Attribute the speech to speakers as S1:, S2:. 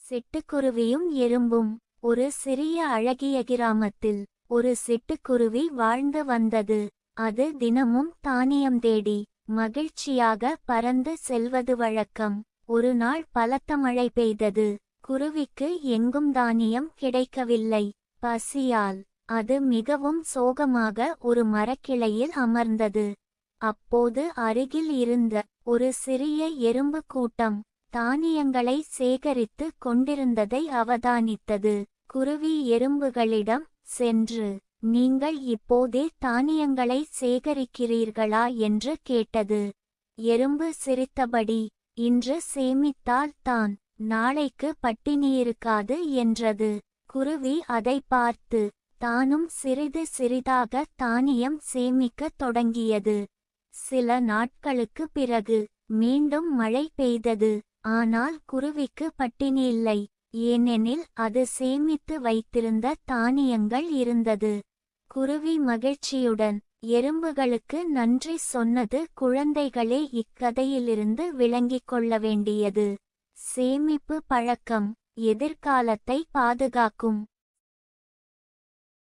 S1: சிட்டுக்குருவியும் எறும்பும். ஒரு சிறிய அழகிய கிராமத்தில் ஒரு சிட்டுக்குருவி வாழ்ந்து வந்தது. அது தினமும் தானியம் தேடி மகிழ்ச்சியாக பறந்து செல்வது வழக்கம். ஒரு நாள் பலத்த மழை பெய்தது. குருவிக்கு எங்கும் தானியம் கிடைக்கவில்லை. பசியால் அது மிகவும் சோகமாக ஒரு மரக்கிளையில் அமர்ந்தது. அப்போது அருகில் இருந்த ஒரு சிறிய எறும்பு கூட்டம் தானியங்களை சேகரித்து கொண்டிருந்ததை அவதானித்தது. குருவி எறும்புகளிடம் சென்று, நீங்கள் இப்போதே தானியங்களை சேகரிக்கிறீர்களா என்று கேட்டது. எறும்பு சிரித்தபடி, இன்று சேமித்தால் தான் நாளைக்கு பட்டினியிருக்காது என்றது. குருவி அதை பார்த்து தானும் சிறிது சிறிதாக தானியம் சேமிக்கத் தொடங்கியது. சில நாட்களுக்கு பிறகு மீண்டும் மழை பெய்தது. ஆனால் குருவிக்கு பட்டினி இல்லை. ஏனெனில் அது சேமித்து வைத்திருந்த தானியங்கள் இருந்தது. குருவி மகிழ்ச்சியுடன் எறும்புகளுக்கு நன்றி சொன்னது. குழந்தைகளே, இக்கதையிலிருந்து விளங்கிக் கொள்ள வேண்டியது: சேமிப்பு பழக்கம் எதிர்காலத்தை பாதுகாக்கும்.